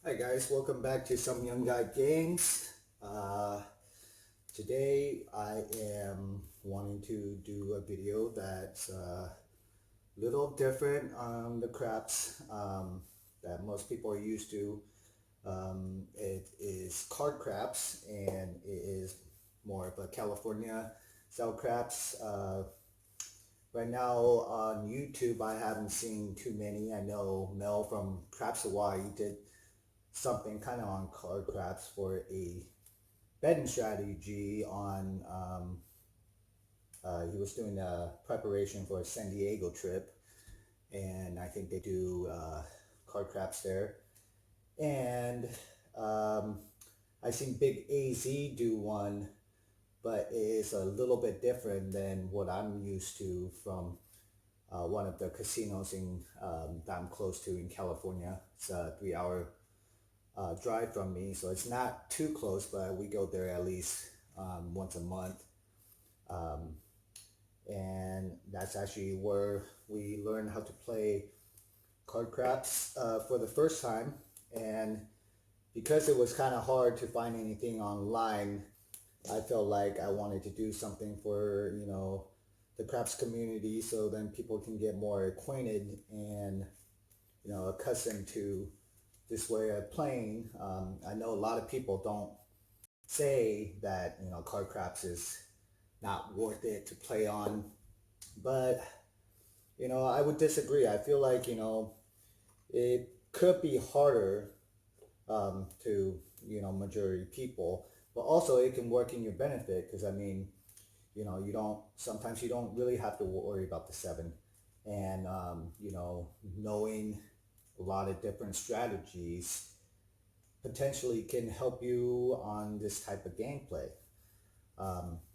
Hi guys, welcome back to Some Young Guy Games. Today I am wanting to do a video that's a little different on the craps that most people are used to. It is card craps and it is more of a California style craps. Right now on YouTube I haven't seen too many. I know Mel from Craps Hawaii did something kind of on card craps for a betting strategy on he was doing a preparation for a San Diego trip, and I think they do card craps there. And um, I seen Big AZ do one, but it is a little bit different than what I'm used to from one of the casinos that I'm close to in California. It's a 3 hour drive from me, so it's not too close, but we go there at least once a month. Um, and that's actually where we learn how to play card craps for the first time. And because it was kind of hard to find anything online, I felt like I wanted to do something for, the craps community so then people can get more acquainted and, accustomed to this way of playing. I know a lot of people don't say that card craps is not worth it to play on, but I would disagree. I feel like it could be harder to majority people, but also it can work in your benefit because I mean you don't sometimes you don't really have to worry about the seven, and knowing a lot of different strategies potentially can help you on this type of gameplay.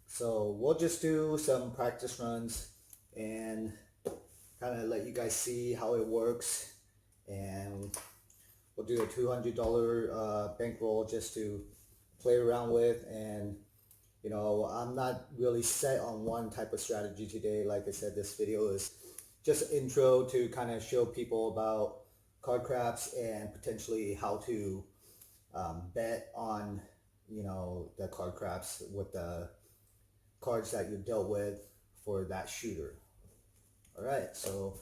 So we'll just do some practice runs and kind of let you guys see how it works. And we'll do a $200 bankroll just to play around with. And I'm not really set on one type of strategy today. Like I said, this video is just intro to kind of show people about card craps and potentially how to bet on the card craps with the cards that you dealt with for that shooter. All right, so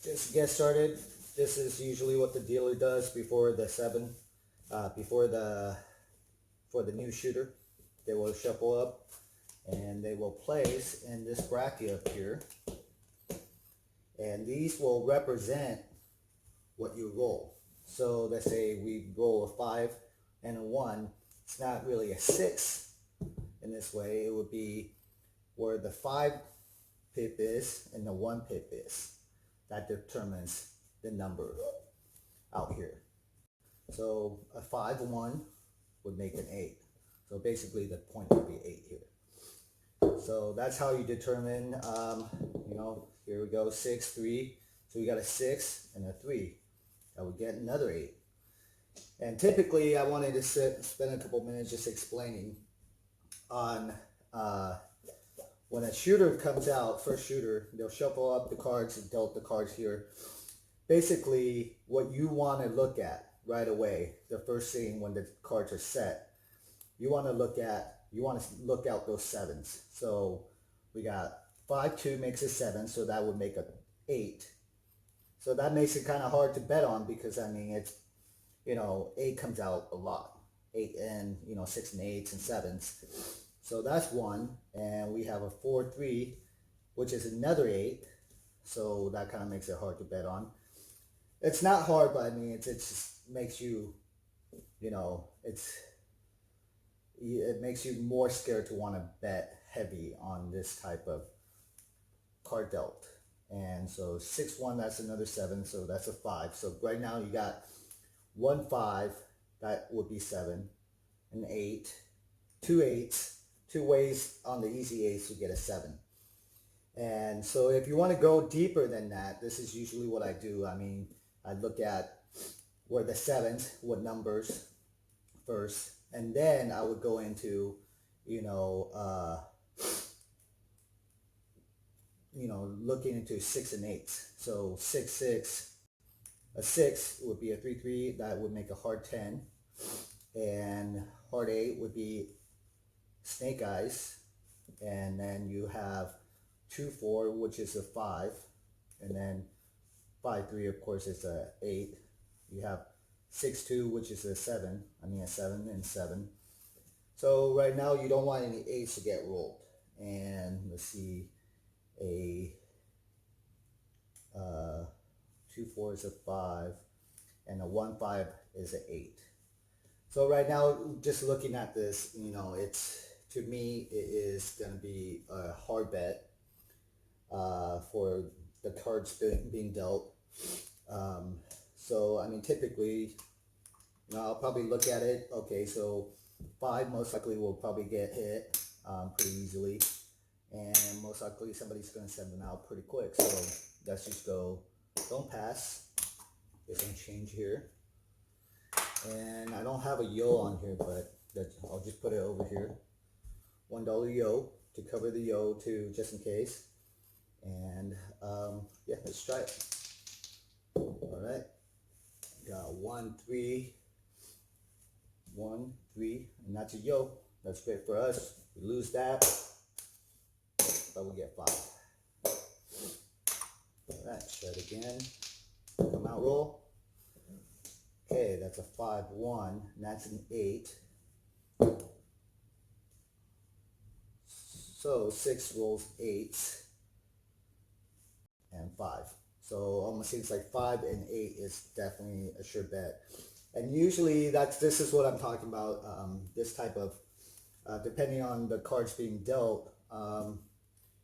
just to get started, this is usually what the dealer does before the seven, before the for the new shooter. They will shuffle up and they will place in this bracket up here, and these will represent what you roll. So let's say we roll a 5 and a 1. It's not really a 6 in this way. It would be where the 5 pip is and the 1 pip is. That determines the number out here. So a 5-1 would make an 8. So basically the point would be 8 here. So that's how you determine, here we go, 6-3. So we got a 6 and a 3. I would get another 8. And typically I wanted to spend a couple minutes just explaining on when a shooter comes out, first shooter, they'll shuffle up the cards and dealt the cards here. Basically what you want to look at right away, the first thing when the cards are set, you want to look out those sevens. So we got 5-2 makes a 7, so that would make a 8. So that makes it kind of hard to bet on because I mean it's 8 comes out a lot, 8 and 6 and 8s and 7s. So that's one, and we have a 4-3, which is another 8. So that kind of makes it hard to bet on. It's not hard, but I mean it just makes you, it makes you more scared to want to bet heavy on this type of card dealt. And so 6-1, that's another 7, so that's a 5. So right now you got 1-5, that would be 7, an 8, 2 8s, 2 ways on the easy 8s to get a 7. And so if you want to go deeper than that, this is usually what I do. I mean, I look at where the 7s, what numbers first, and then I would go into, looking into 6 and 8s. So 6-6, A 6 would be a 3-3, that would make a hard 10. And hard 8 would be snake eyes. And then you have 2-4, which is a 5. And then 5-3, of course, is a 8. You have 6-2, which is a 7. I mean a 7 and 7. So right now you don't want any 8s to get rolled. And let's see, a 2-4 is a 5, and a 1-5 is an 8. So right now, just looking at this, you know, it's, to me, it is going to be a hard bet for the cards being dealt. So I mean, typically, you know, I'll probably look at it. Okay, so 5 most likely will probably get hit pretty easily, and most likely somebody's going to send them out pretty quick. So let's just go, don't pass. It's going to change here. And I don't have a yo on here, but I'll just put it over here. $1 yo to cover the yo too, just in case. And yeah, let's try it. All right, got 1, 3, 1, 3, and that's a yo. That's great for us. We lose that, but we get 5. All right, try it again. Come out, roll. Okay, that's a 5-1, and that's an 8. So 6 rolls 8s and 5. So almost seems like 5 and 8 is definitely a sure bet. And usually this is what I'm talking about. This type of, depending on the cards being dealt, you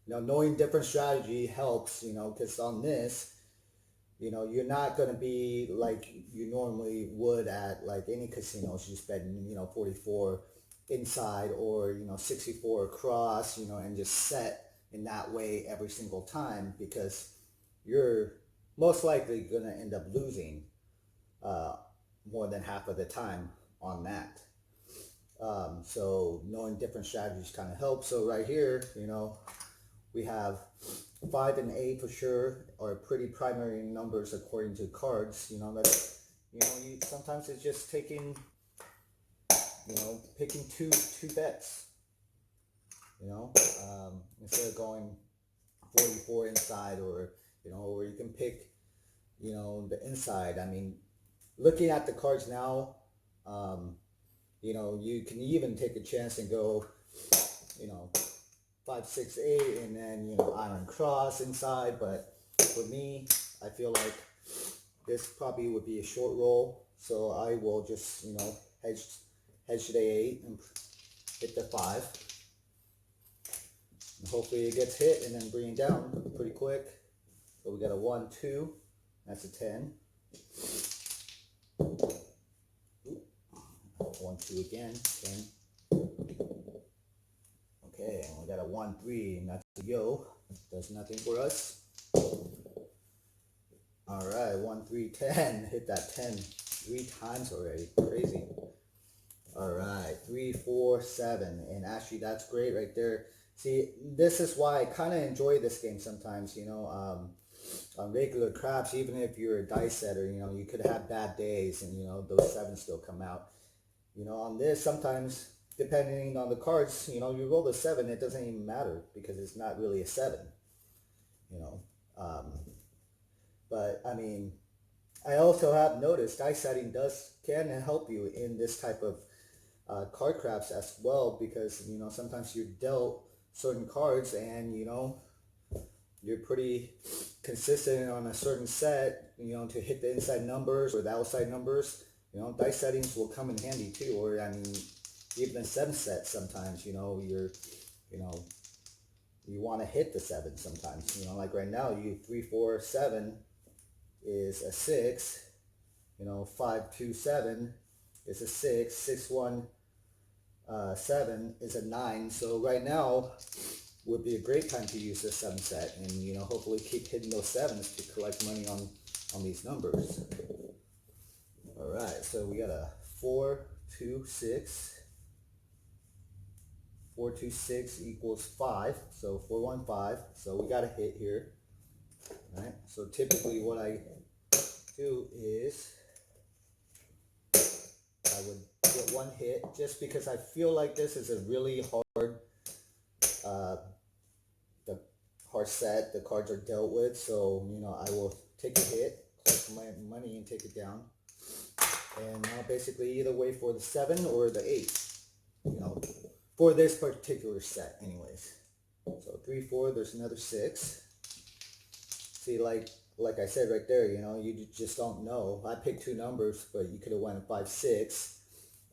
know, knowing different strategy helps. You know, because on this, you know, you're not going to be like you normally would at like any casinos. You spend, you know, 44 inside, or, you know, 64 across, you know, and just set in that way every single time, because you're most likely going to end up losing more than half of the time on that. So knowing different strategies kind of helps. So right here, you know, we have 5 and 8 for sure are pretty primary numbers according to cards. You know, that, you know, sometimes it's just taking, you know, picking two bets. You know, instead of going 44 inside, or, you know, or you can pick, you know, the inside. I mean, looking at the cards now, you know, you can even take a chance and go, you know, 5, 6, 8, and then, you know, iron cross inside. But for me, I feel like this probably would be a short roll, so I will just, you know, hedge the 8 and hit the 5. And hopefully it gets hit and then bring it down pretty quick. So we got a 1, 2. That's a 10. 1, 2 again. 10. Okay, and we got a 1, 3, and that's a yo. Does nothing for us. All right, 1, 3, 10. Hit that 10 3 times already. Crazy. All right, 3, 4, 7, and actually that's great right there. See, this is why I kind of enjoy this game sometimes. You know, on regular craps, even if you're a dice setter, you know, you could have bad days, and, you know, those 7s still come out. You know, on this, sometimes, depending on the cards, you know, you roll the 7, it doesn't even matter, because it's not really a 7, you know. But, I mean, I also have noticed dice setting can help you in this type of card craps as well, because, you know, sometimes you're dealt certain cards, and, you know, you're pretty consistent on a certain set, you know, to hit the inside numbers or the outside numbers. You know, dice settings will come in handy too. Or, I mean, even a 7 set sometimes, you know, you want to hit the 7 sometimes. You know, like right now, 3, 4, 7 is a 6. You know, 5, 2, 7 is a 6. 6, 1, 7 is a 9. So right now would be a great time to use this 7 set, and, you know, hopefully keep hitting those 7s to collect money on these numbers. All right, so we got a 4, 2, 6. 4, 2, 6 equals 5. So 4, 1, 5. So we got a hit here. All right. So typically what I do is I would get one hit just because I feel like this is a really hard uh, the hard set. The cards are dealt with, so you know I will take a hit, collect my money, and take it down. And now basically either wait for the 7 or the 8. You know, for this particular set, anyways. So 3, 4. There's another 6. See, like I said right there, you know, you just don't know. I picked 2 numbers, but you could have went 5, 6,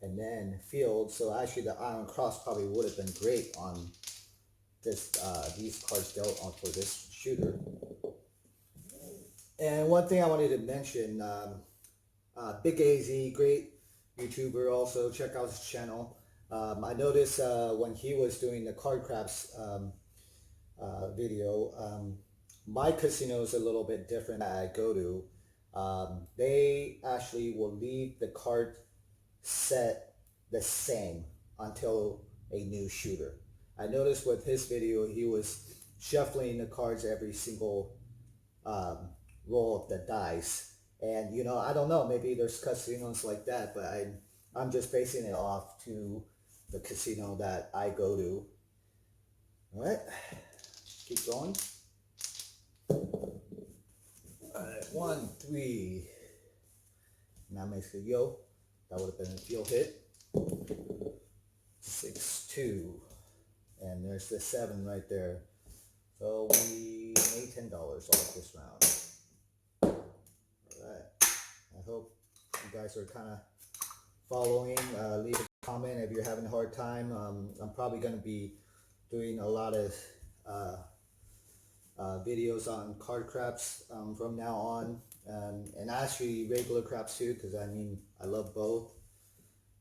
and then field. So actually, the Iron Cross probably would have been great on this these cards dealt on for this shooter. And one thing I wanted to mention, Big AZ, great YouTuber. Also, check out his channel. I noticed when he was doing the card craps video. My casino is a little bit different that I go to. They actually will leave the card set the same until a new shooter. I noticed with his video, he was shuffling the cards every single roll of the dice. And, you know, I don't know, maybe there's casinos like that, but I'm just basing it off to the casino that I go to. All right, keep going. Alright, 1, 3. Now makes a yo. That would have been a field hit. 6, 2. And there's the 7 right there. So we made $10 off this round. Alright. I hope you guys are kind of following. Leave a comment if you're having a hard time. I'm probably going to be doing a lot of videos on card craps from now on, and actually regular craps too, because I mean I love both.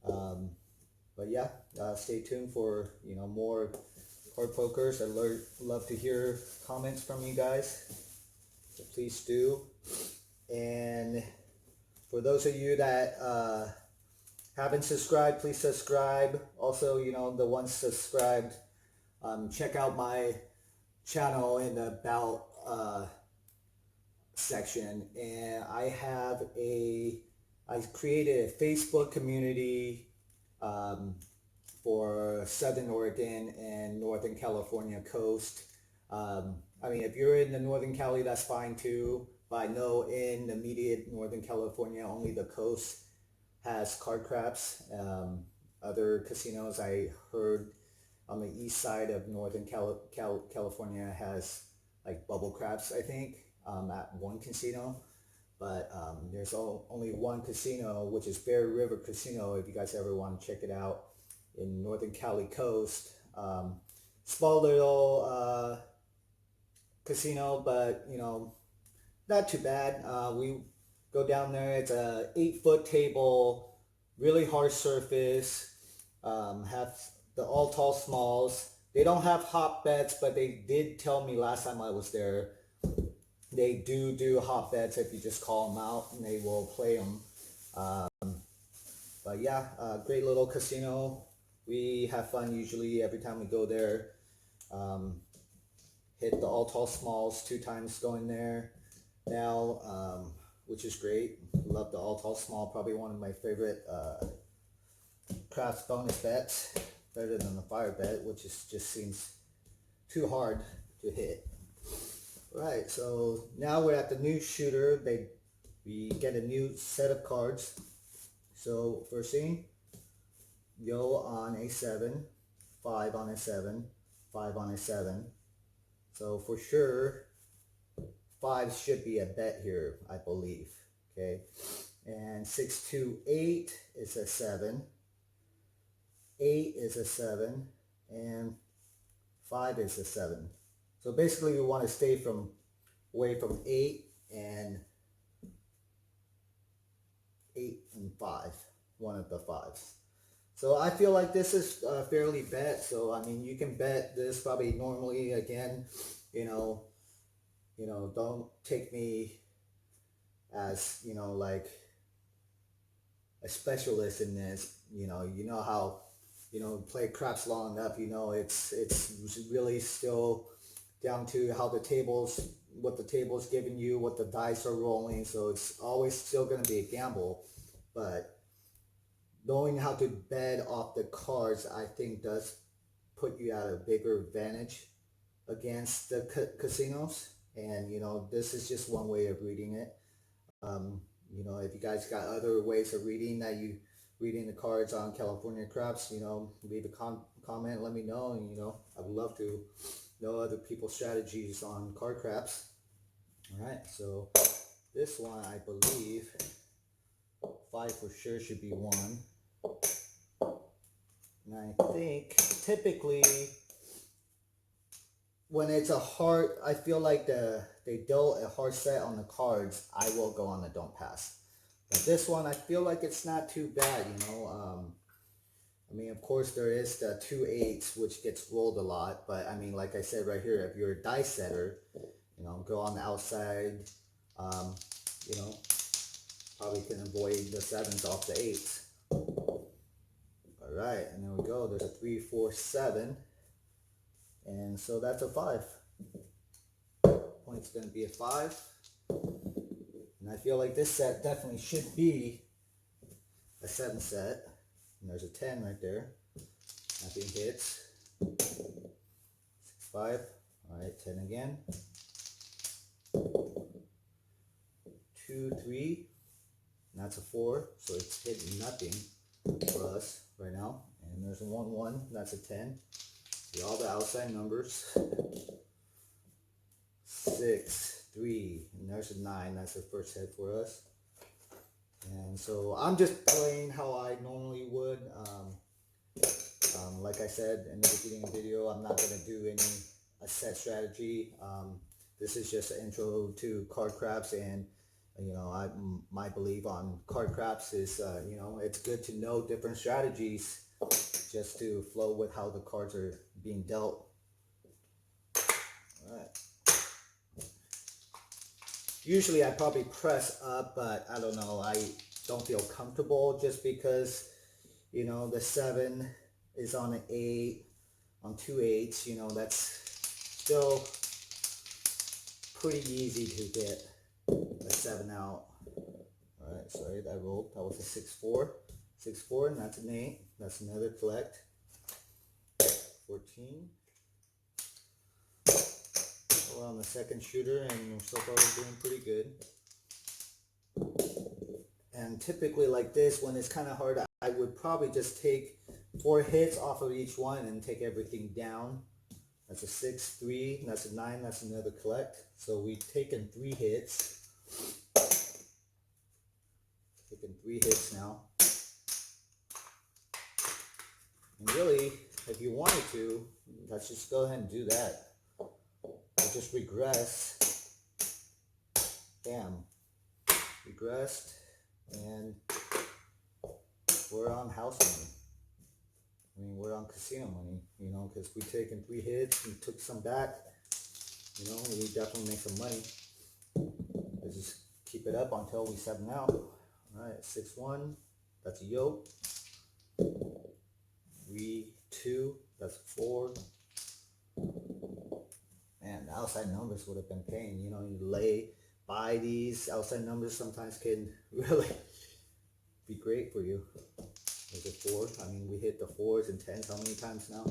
But yeah, stay tuned for more card pokers. I love to hear comments from you guys, so please do. And for those of you that haven't subscribed, please subscribe. Also, the ones subscribed, check out my channel in the about section, and I created a Facebook community for Southern Oregon and Northern California coast. I mean, if you're in the Northern Cali, that's fine too, but I know in the immediate Northern California, only the coast has card craps. Other casinos I heard on the east side of Northern California has like bubble craps, I think, at one casino. But there's only one casino, which is Bear River Casino, if you guys ever want to check it out, in Northern Cali coast. Small little casino, but not too bad. We go down there. It's a 8-foot table, really hard surface. Have the all tall smalls. They don't have hot bets, but they did tell me last time I was there, they do hot bets if you just call them out, and they will play them. But yeah, great little casino. We have fun usually every time we go there. Hit the all tall smalls 2 times going there now, which is great. Love the all tall small. Probably one of my favorite craps bonus bets. Better than the fire bet, which just seems too hard to hit. Right, so now we're at the new shooter. We get a new set of cards. So first thing, yo on a 7, 5 on a 7, 5 on a 7. So for sure, 5 should be a bet here, I believe. Okay, and 6, 2, 8 is a 7. 8 is a 7, and 5 is a 7. So basically we want to stay away from 8 and 5, one of the 5s. So I feel like this is fairly bet. So I mean, you can bet this probably normally. Again, don't take me as like a specialist in this. You know how play craps long enough. It's really still down to how the tables what the table's giving you, what the dice are rolling. So it's always still going to be a gamble, but knowing how to bet off the cards, I think does put you at a bigger advantage against the casinos. And this is just one way of reading it. If you guys got other ways of reading that you reading the cards on California Craps, leave a comment, let me know, and I would love to know other people's strategies on card craps. All right, so this one I believe 5 for sure should be 1, and I think typically when it's a hard, I feel like they dealt a hard set on the cards, I will go on the don't pass. But this one, I feel like it's not too bad, I mean, of course, there is the 2 8s, which gets rolled a lot. But, I mean, like I said right here, if you're a dice setter, go on the outside, probably can avoid the 7s off the 8s. All right, and there we go. There's a 3, 4, 7. And so that's a 5. Point's going to be a 5. And I feel like this set definitely should be a 7 set. And there's a 10 right there. Nothing hits. 6, 5. All right, 10 again. 2, 3. And that's a 4. So it's hitting nothing for us right now. And there's a 1, 1. That's a 10. See all the outside numbers. 6, 3. And there's a 9. That's the first hit for us. And so I'm just playing how I normally would. Like I said in the beginning of the video, I'm not going to do a set strategy. This is just an intro to card craps, and my belief on card craps is it's good to know different strategies just to flow with how the cards are being dealt. All right. Usually I probably press up, but I don't know, I don't feel comfortable just because, the 7 is on an 8, on 2 8s, that's still pretty easy to get a 7 out. All right, sorry, that rolled. That was a 6, 4. 6, 4, and that's an 8. That's another collect. 14. We're on the second shooter, and so far we're doing pretty good. And typically like this, when it's kind of hard, I would probably just take 4 hits off of each one and take everything down. That's a 6, 3, that's a 9, that's another collect. So we've taken 3 hits. Taken 3 hits now. And really, if you wanted to, let's just go ahead and do that. Just regress. Bam. Regressed. And we're on house money. I mean, we're on casino money, because we've taken 3 hits and took some back. We definitely make some money. Let's just keep it up until we 7 out. All right, 6, 1. That's a yoke. 3, 2. That's a 4. Man, the outside numbers would have been pain. You buy these outside numbers sometimes can really be great for you. There's a 4. I mean, we hit the 4s and 10s how many times now?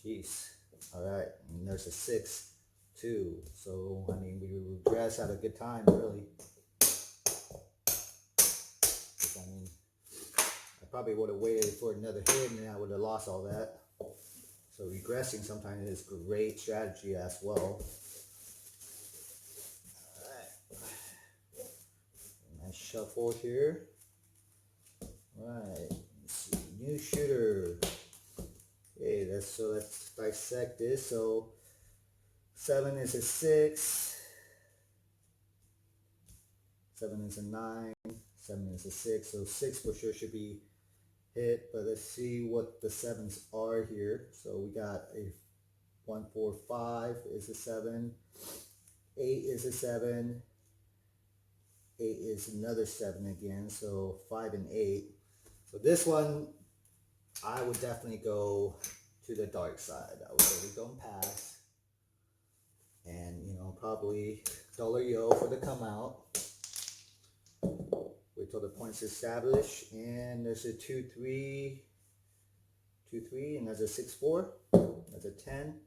Jeez. All right, and there's a 6, 2. So, I mean, we regress at a good time, really. I mean, I probably would have waited for another hit and then I would have lost all that. So regressing sometimes is a great strategy as well. Alright. Nice shuffle here. Alright. Let's see. New shooter. Okay, let's dissect this. So 7 is a 6. 7 is a 9. 7 is a 6. So 6 for sure should be hit, but let's see what the 7s are here. So we got a 1, 4, 5 is a 7, 8 is a 7, 8 is another 7 again, so 5 and 8. So this one, I would definitely go to the dark side. I would really don't pass. and probably dollar yo for the come out. Wait till the points establish, and there's a 2-3, 2-3, and there's a 6-4, there's a 10,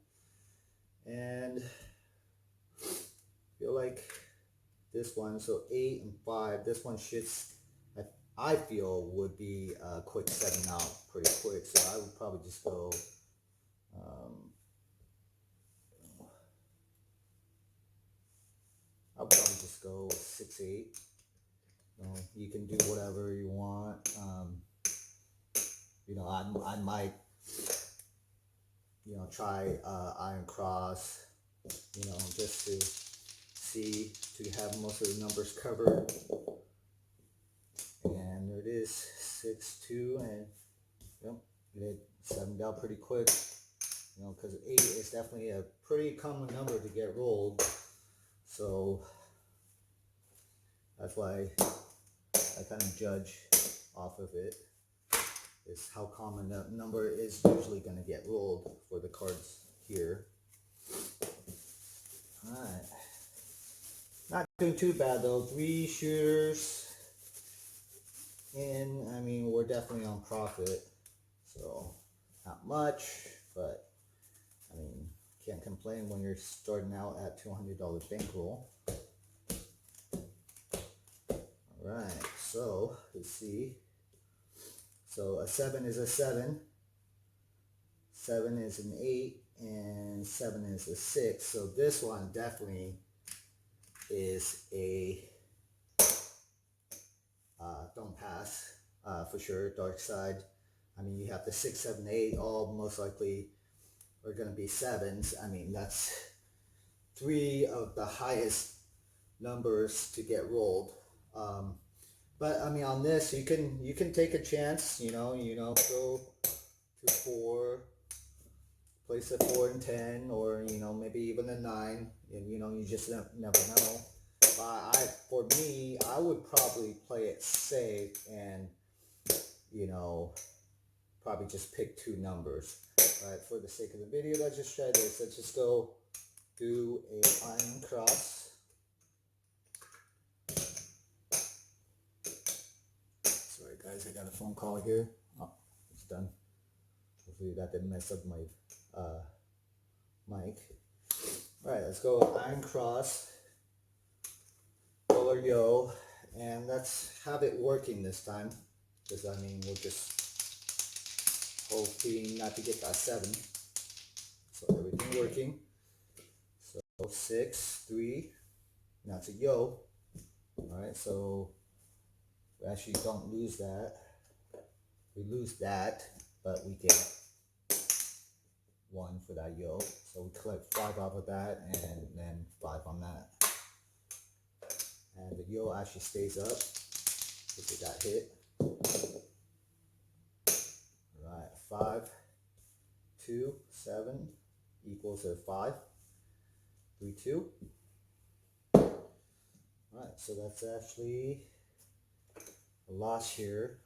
and feel like this one, so 8 and 5, this one should, I feel, would be a quick 7 out pretty quick, so I would probably just go I'll probably just go 6-8. You can do whatever you want. I might, try Iron Cross, just to see, to have most of the numbers covered. And there it is, 6-2, and it 7'd out pretty quick. Because 8 is definitely a pretty common number to get rolled. So that's why I kind of judge off of it, is how common that number is usually going to get rolled for the cards here. Alright. Not doing too bad though. 3 shooters in. I mean, we're definitely on profit. So, not much, but I mean, can't complain when you're starting out at $200 bankroll. Alright, so let's see. So a 7 is a 7, 7 is an 8, and 7 is a 6. So this one definitely is a don't pass for sure. Dark side. I mean, you have the 6, 7, 8, all most likely are going to be 7s. I mean, that's 3 of the highest numbers to get rolled. But I mean, on this, you can take a chance. Go to 4, place a 4 and 10, or maybe even a 9. And you just never know. But for me, I would probably play it safe and probably just pick 2 numbers. But for the sake of the video, let's just try this. Let's just go do a Iron Cross. Sorry guys, I got a phone call here. Oh, it's done. Hopefully that didn't mess up my mic. Alright, let's go Iron Cross, dollar yo, and let's have it working this time. Because I mean, we're just hoping not to get that 7. So everything working. So 6, 3. Now it's a yo. Alright, so we actually don't lose that. We lose that, but we get 1 for that yo. So we collect 5 off of that, and then 5 on that. And the yo actually stays up because it got hit. Alright, 5, 2, 7 equals a 5, 3, 2. Alright, so that's actually a loss here.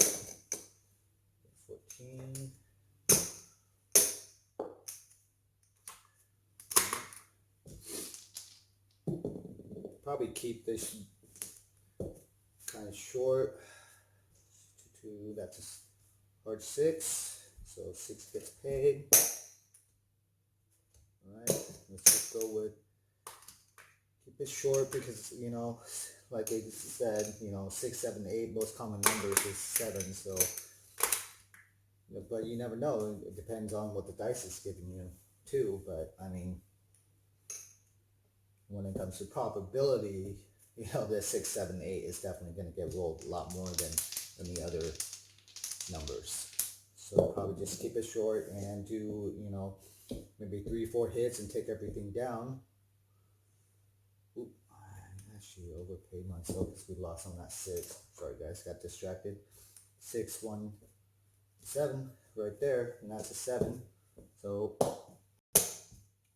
14. Probably keep this kind of short. 2, that's a hard 6. So 6 gets paid. Alright, let's just go with, keep it short because, like I said, 6, 7, 8, most common numbers is 7. So, but you never know. It depends on what the dice is giving you too. But I mean, when it comes to probability, the 6, 7, 8 is definitely going to get rolled a lot more than the other numbers. So probably just keep it short and do, maybe 3, 4 hits and take everything down. Oop, I actually overpaid myself because we lost on that 6. Sorry guys, got distracted. 6, 1, 7 right there, and that's a 7. So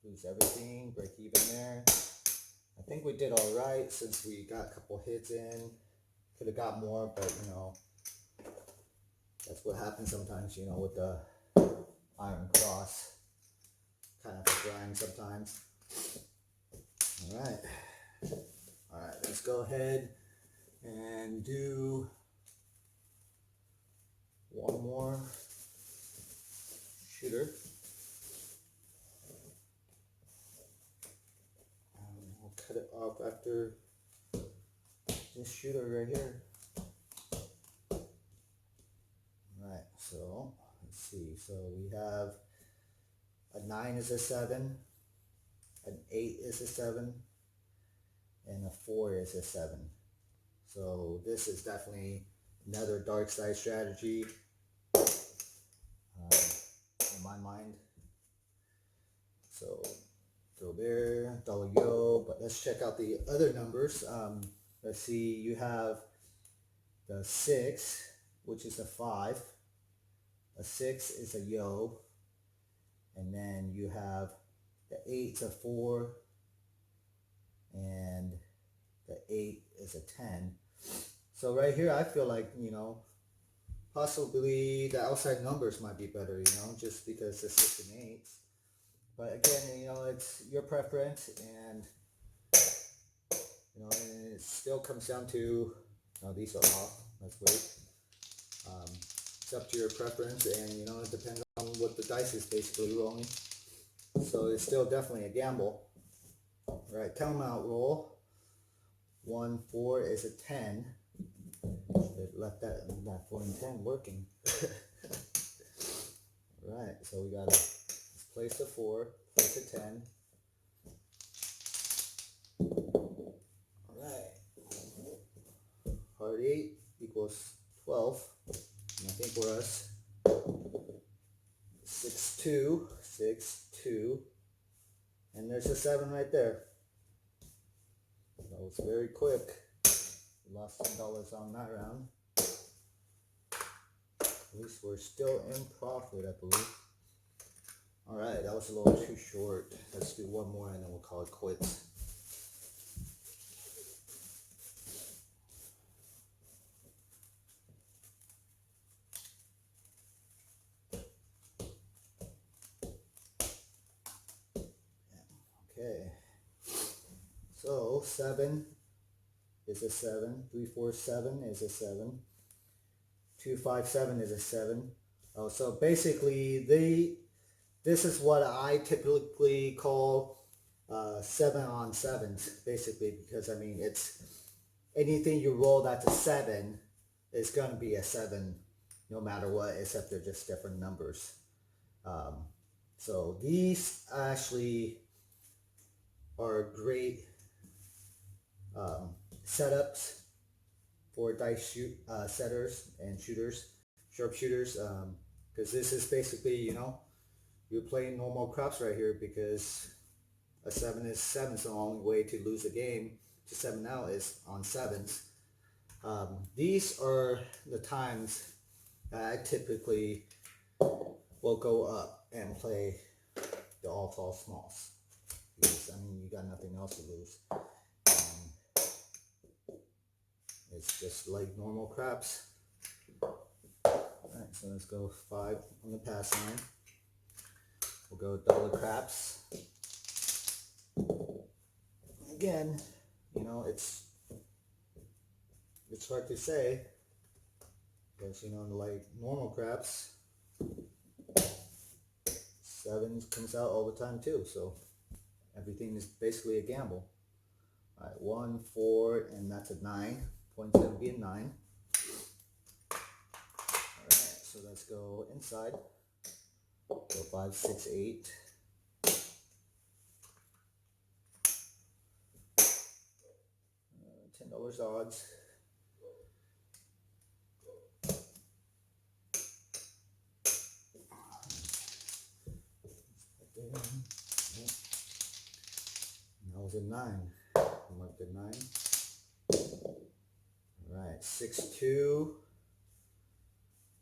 lose everything, break even there. I think we did all right since we got a couple hits in. Could have got more, but that's what happens sometimes, with the Iron Cross. Kind of a grind sometimes. All right. All right, let's go ahead and do one more shooter. And we'll cut it off after this shooter right here. All right, so let's see. So we have a 9 is a 7, an 8 is a 7, and a 4 is a 7. So this is definitely another dark side strategy in my mind. So go there, dollar yo, but let's check out the other numbers. Let's see, you have the 6, which is a 5. A 6 is a yo. And then you have the 8's a 4. And the 8 is a 10. So right here, I feel like, possibly the outside numbers might be better, just because the 6 and 8. But again, it's your preference, and and it still comes down to, these are off, that's great. It's up to your preference, and it depends on what the dice is basically rolling. So it's still definitely a gamble. All right, count out roll. 1, 4 is a 10. Should left that 4 and 10 working. All right, so we got to place a 4, place a 10. All right, hard 8 equals 12. And I think we're us. 6, 2, 6, 2. And there's a 7 right there. That was very quick. We lost $10 on that round. At least we're still in profit, I believe. Alright, that was a little too short. Let's do one more and then we'll call it quits. Okay. So 7 is a 7. 3, 4, 7 is a 7. 2, 5, 7 is a 7. Oh, so basically this is what I typically call 7 on 7s, basically, because I mean it's anything you roll that's a 7 is going to be a 7 no matter what, except they're just different numbers. So these actually are great setups for dice setters and shooters, sharpshooters, because this is basically, you're playing normal craps right here, because a 7 is 7, so the only way to lose a game to 7 out is on 7s. These are the times that I typically will go up and play the all fall smalls, because I mean you got nothing else to lose. It's just like normal craps. Alright, so let's go 5 on the pass line. We'll go dollar craps. Again, it's hard to say, because like normal craps, 7 comes out all the time too, so everything is basically a gamble. Alright, 1, 4, and that's a 9. Point's going to be a 9. Alright, so let's go inside. Go 5, 6, 8. $10 odds. That was a 9. Mark the 9. Alright, 6, 2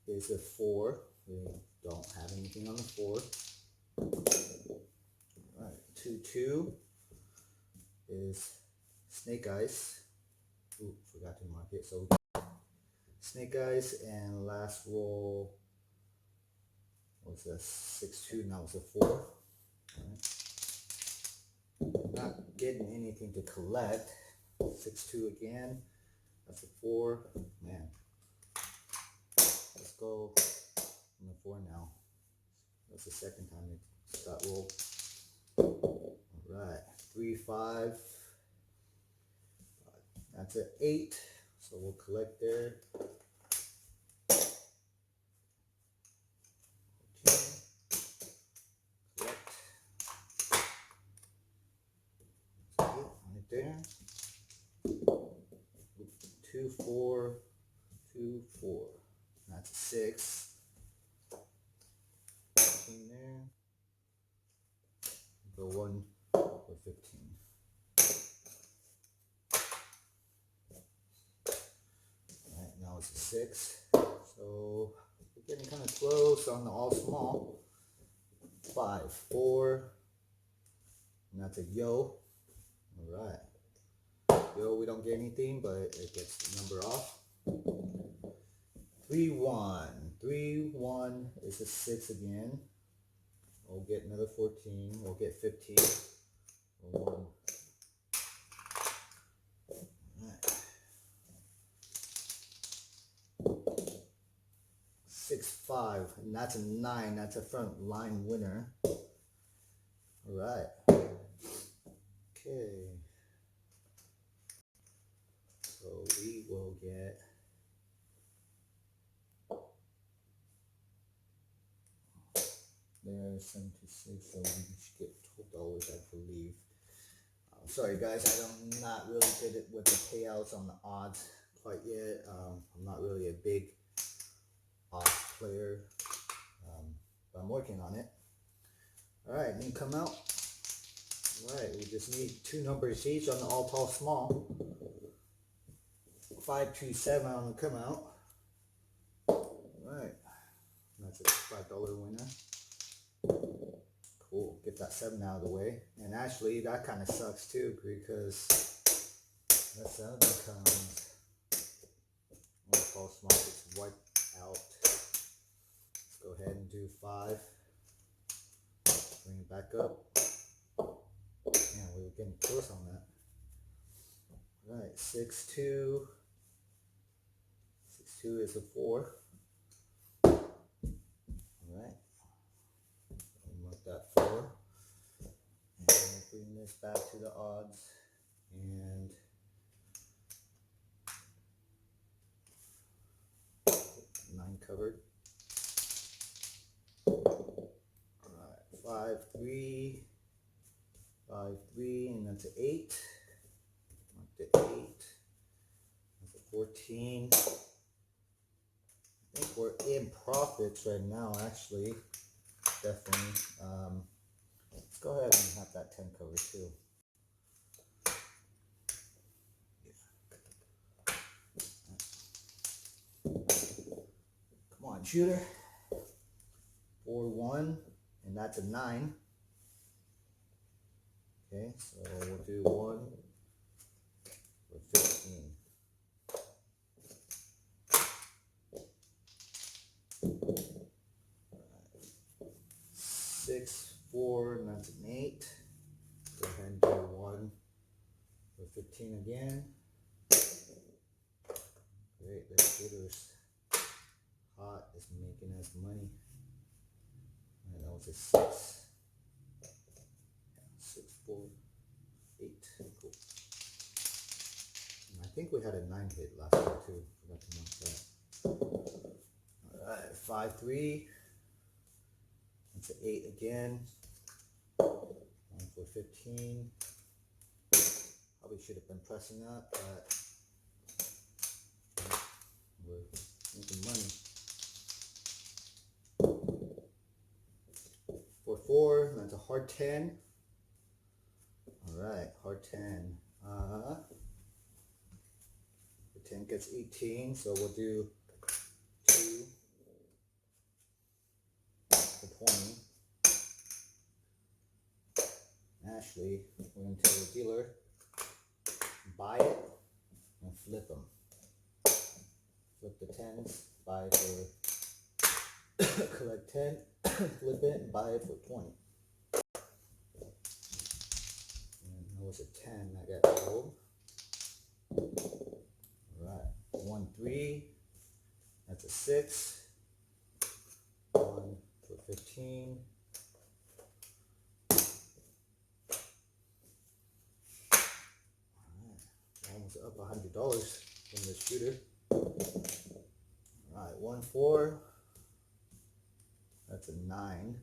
is a 4. We don't have anything on the 4. Alright, 2, 2 is Snake Eyes. Ooh, forgot to mark it. So Snake Eyes, and last roll was a 6, 2, now it's a 4. Alright. not getting anything to collect. 6-2 again. That's a 4. Man. Let's go on the 4 now. That's the second time it got rolled. Alright. 3-5. That's an 8. So we'll collect there. There. 2, 4, 2, 4. That's a 6. 15 there. Go 1 for 15. Alright, now it's a 6. So we're getting kind of close on the all small. 5, 4. And that's a yo. Alright. Yo, we don't get anything, but it gets the number off. 3-1. 3-1 is a 6 again. We'll get another 14. We'll get 15. 1. Alright. 6-5. And that's a 9. That's a front line winner. Alright. Okay. So we will get there 76, so we should get $12, I believe. Sorry guys, I'm not really good with the payouts on the odds quite yet. I'm not really a big odds player, but I'm working on it. Alright, then come out. Alright, we just need 2 numbers each on the all tall small. 5, 2, 7 on the come out. Alright, that's a $5 winner. Cool, get that 7 out of the way. And actually, that kind of sucks too, because that 7 becomes all tall small gets wiped out. Let's go ahead and do 5. Bring it back up. Man, we were getting close on that. Alright, 6-2. 6-2 is a 4. Alright. Mark that 4. And we'll bring this back to the odds. And 9 covered. Alright, 5-3. 5-3, and that's an 8. Mark the 8. That's a 14. I think we're in profits right now, actually. Definitely. Let's go ahead and have that 10 covered too. Come on, shooter. 4-1, and that's a 9. Okay, so we'll do 1 for 15. Right. 6, 4, and that's an 8. Go ahead and do 1 for 15 again. Great, the shooter's hot, is making us money. And that was a 6. 6, 4, 8. Cool. And I think we had a 9 hit last time too. Forgot to mark that. Alright, 5-3. That's an 8 again. 1 for 15. Probably should have been pressing that, but we're making money. 4-4. That's a hard 10. Alright, hard 10. The 10 gets 18, so we'll do 2 for 20. Actually, we're going to tell the dealer, buy it and flip them. Flip the 10s, buy it for, collect 10, flip it and buy it for 20. was a 10. I got gold. All right, 1, 3. That's a 6. 1 for 15. Almost up $100 from this shooter. Alright, 1, 4. That's a 9.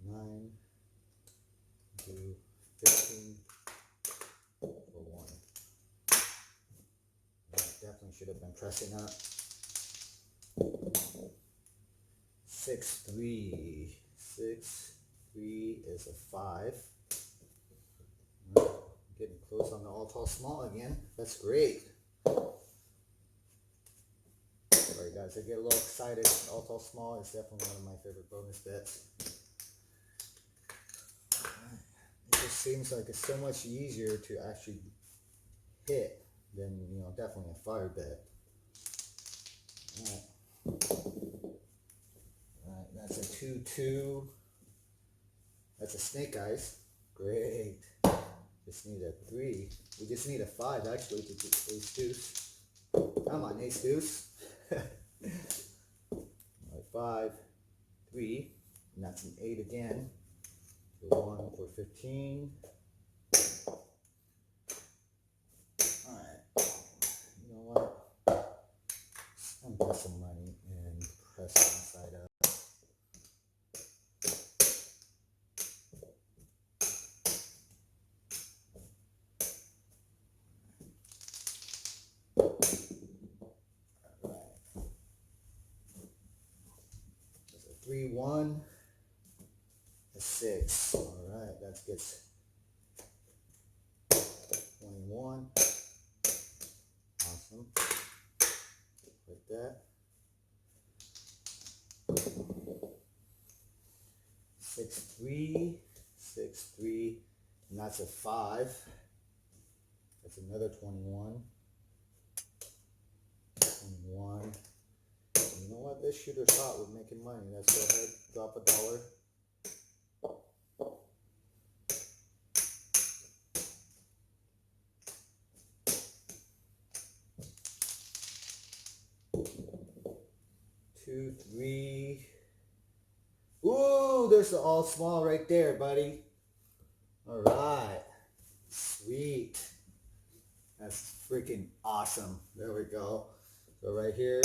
9 to 15 for 1. Definitely should have been pressing up. 6, 3. 6, 3 is a 5. Getting close on the all tall small again. That's great. Sorry guys, I get a little excited. All tall small is definitely one of my favorite bonus bets. It just seems like it's so much easier to actually hit than, definitely a fire bet. Alright, that's a 2, 2. That's a snake eyes. Great. Just need a 3. We just need a 5 actually to get ace deuce. Come on, ace deuce. Alright, 5, 3. And that's an 8 again. So 1 for 15. Alright. You know what? I'm gonna put some money and press it inside up. Alright. There's a 3, 1. A 6. Alright, that gets 21. Awesome. Like that. 6, 3. 6, 3. And that's a 5. That's another 21. 21. And you know what? This shooter thought we're making money. Let's go ahead, drop $1. Two, 3. Ooh, there's the all small right there, buddy. All right. Sweet. That's freaking awesome. There we go. So right here.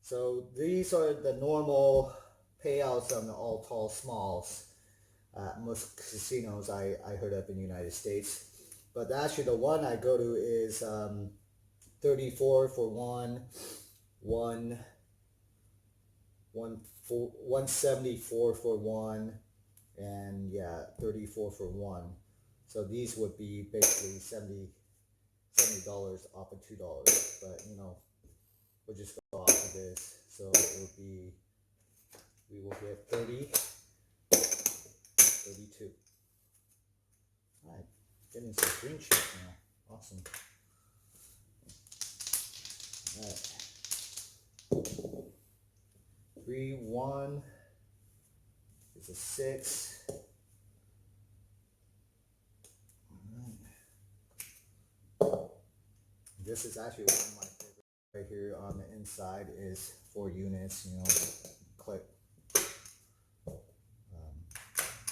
So these are the normal payouts on the all tall smalls. Most casinos I heard of in the United States. But actually the one I go to is 34 for 174 for 1, and yeah, 34 for 1. So these would be basically $70 off of $2. But we'll just go off of this. So it will be, we will get 30, 32. All right, getting some green chips now. Awesome. All right. 3, 1 is a 6. Right. This is actually one of my favorites. Right here on the inside is 4 units, click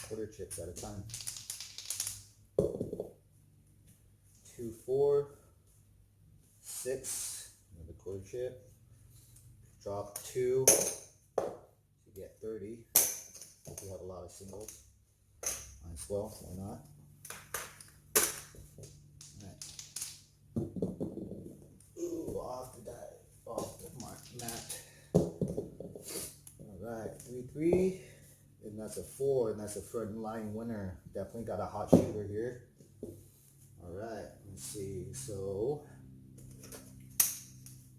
quarter chips at a time. 2, 4, 6, another quarter chip. Drop 2. You get 30. If you have a lot of singles, might as well, why not? Alright. Ooh, off the mat. Alright, 3, 3. And that's a 4, and that's a front line winner. Definitely got a hot shooter here. Alright, let's see. So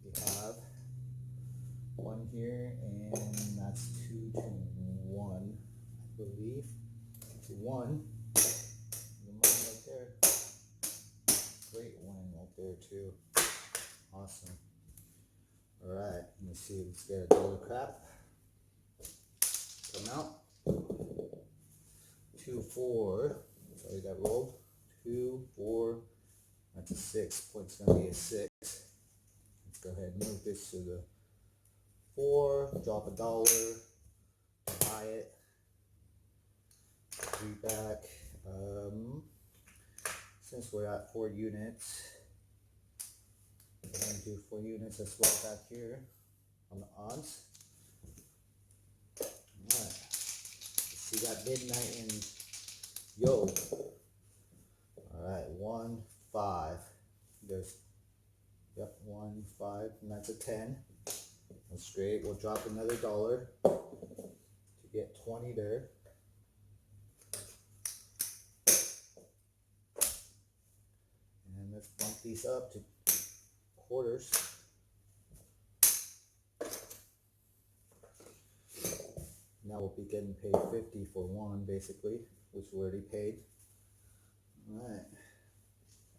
we have 1 here, and that's 2 to 1, I believe. To 1. The money right there. Great win right there too. Awesome. Alright, let me see. Let's get a dollar crap. Come out. 2, 4. So that rolled 2, 4. That's a 6. Point's gonna be a 6. Let's go ahead and move this to the 4. Drop $1. Buy it. 3 back. Since we're at 4 units, we're going to do 4 units as well back here on the odds. Alright. See that midnight and yo. Alright, 1, 5. There's, yep, 1, 5, and that's a 10. That's great. We'll drop another $1 to get 20 there. And let's bump these up to quarters. Now we'll be getting paid 50 for 1 basically, which we already paid. Alright.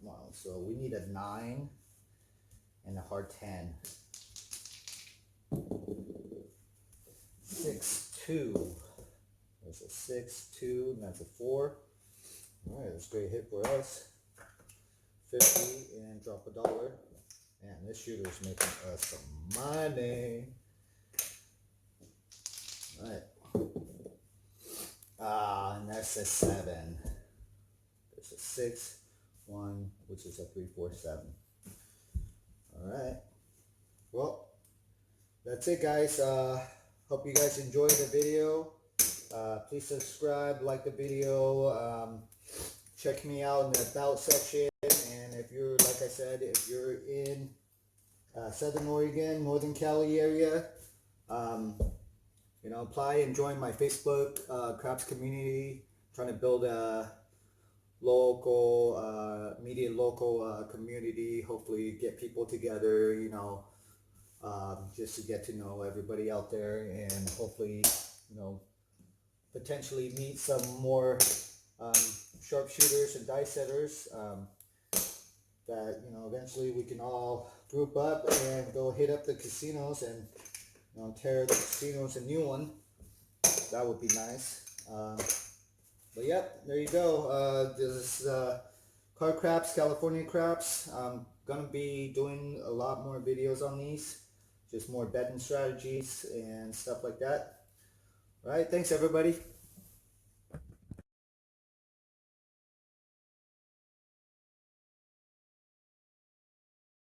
Come on, so we need a 9 and a hard 10. 6, 2. There's a 6, 2, and that's a 4. Alright, that's a great hit for us. 50 and drop $1. Man, this shooter's making us some money. Alright. And that's a 7. There's a 6, 1, which is a 3, 4, 7. Alright. Well, that's it, guys. Hope you guys enjoyed the video. Please subscribe, like the video. Check me out in the about section. And if you're, like I said, if you're in Southern Oregon, Northern Cali area, you know, apply and join my Facebook craps community. Trying to build a local, local community. Hopefully get people together, you know, just to get to know everybody out there, and hopefully, you know, potentially meet some more sharpshooters and dice setters that, you know, eventually we can all group up and go hit up the casinos and, you know, tear the casinos a new one. That would be nice. But yep, there you go. This is Card Craps, California Craps. I'm gonna be doing a lot more videos on these, just more betting strategies and stuff like that. All right, thanks everybody.